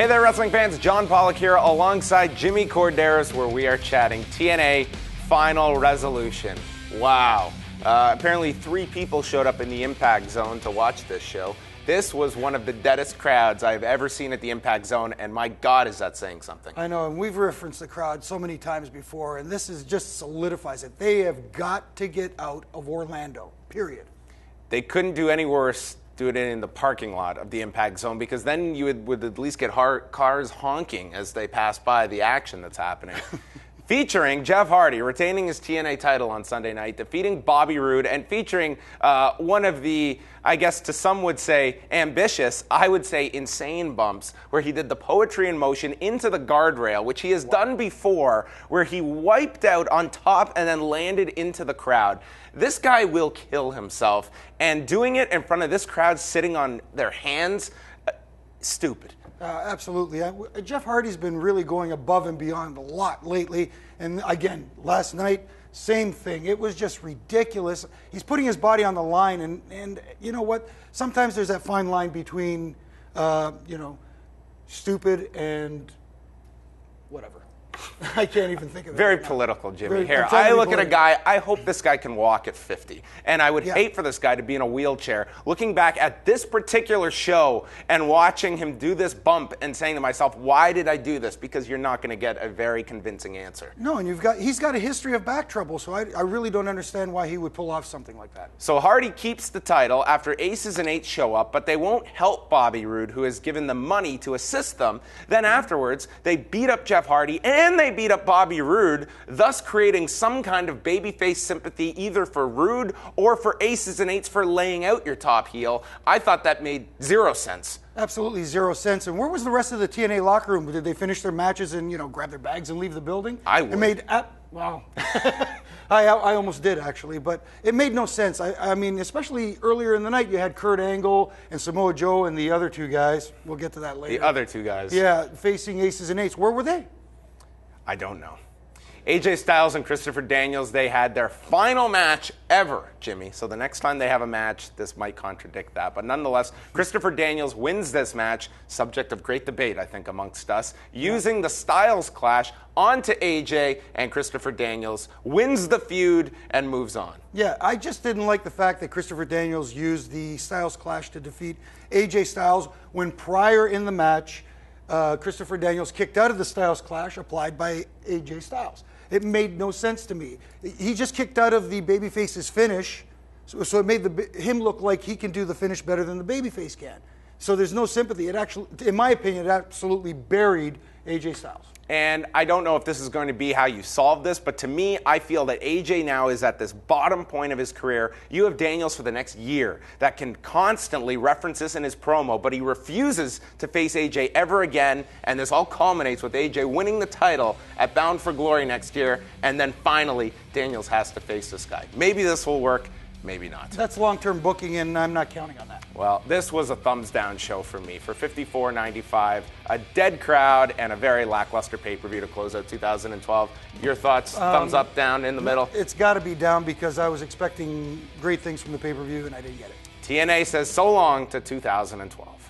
Hey there, wrestling fans. John Pollock here alongside Jimmy Corderas, where we are chatting TNA Final Resolution. Wow. Apparently 3 people showed up in the Impact Zone to watch this show. This was one of the deadest crowds I've ever seen at the Impact Zone, and my God, is that saying something. I know, and we've referenced the crowd so many times before, and this is just solidifies it. They have got to get out of Orlando, period. They couldn't do any worse doing it in the parking lot of the Impact Zone, because then you would at least get cars honking as they pass by the action that's happening. Featuring Jeff Hardy retaining his TNA title on Sunday night, defeating Bobby Roode, and featuring one of the, I guess to some would say ambitious, I would say insane bumps, where he did the poetry in motion into the guardrail, which he has done before, where he wiped out on top and then landed into the crowd. This guy will kill himself, and doing it in front of this crowd sitting on their hands, stupid. Absolutely. Jeff Hardy's been really going above and beyond a lot lately. And again, last night, same thing. It was just ridiculous. He's putting his body on the line. And you know what? Sometimes there's that fine line between, stupid and whatever. I can't even think of it. Very political, Jimmy. Here, I look at a guy, I hope this guy can walk at 50. And I would hate for this guy to be in a wheelchair. Looking back at this particular show and watching him do this bump and saying to myself, why did I do this? Because you're not going to get a very convincing answer. No, and he's got a history of back trouble, so I really don't understand why he would pull off something like that. So Hardy keeps the title after Aces and Eights show up, but they won't help Bobby Roode, who has given them money to assist them. Then afterwards, they beat up Jeff Hardy and they beat up Bobby Roode, thus creating some kind of babyface sympathy either for Roode or for Aces and Eights for laying out your top heel. I thought that made 0 sense. Absolutely 0 sense. And where was the rest of the TNA locker room? Did they finish their matches and, grab their bags and leave the building? I would. It made, wow. I almost did, actually, but it made no sense. I mean, especially earlier in the night, you had Kurt Angle and Samoa Joe and the other 2 guys. We'll get to that later. The other 2 guys. Yeah, facing Aces and Eights. Where were they? I don't know. AJ Styles and Christopher Daniels, they had their final match ever, Jimmy. So the next time they have a match, this might contradict that. But nonetheless, Christopher Daniels wins this match, subject of great debate, I think, amongst us, using the Styles Clash onto AJ, and Christopher Daniels wins the feud and moves on. Yeah, I just didn't like the fact that Christopher Daniels used the Styles Clash to defeat AJ Styles when prior in the match, Christopher Daniels kicked out of the Styles Clash applied by AJ Styles. It made no sense to me. He just kicked out of the babyface's finish, so it made him look like he can do the finish better than the babyface can. So there's no sympathy. It actually, in my opinion, it absolutely buried AJ Styles. And I don't know if this is going to be how you solve this, but to me, I feel that AJ now is at this bottom point of his career. You have Daniels for the next year that can constantly reference this in his promo, but he refuses to face AJ ever again, and this all culminates with AJ winning the title at Bound for Glory next year, and then finally, Daniels has to face this guy. Maybe this will work. Maybe not. That's long-term booking, and I'm not counting on that. Well, this was a thumbs-down show for me. For $54.95, a dead crowd, and a very lackluster pay-per-view to close out 2012. Your thoughts? Thumbs up, down, in the middle? It's got to be down because I was expecting great things from the pay-per-view, and I didn't get it. TNA says so long to 2012.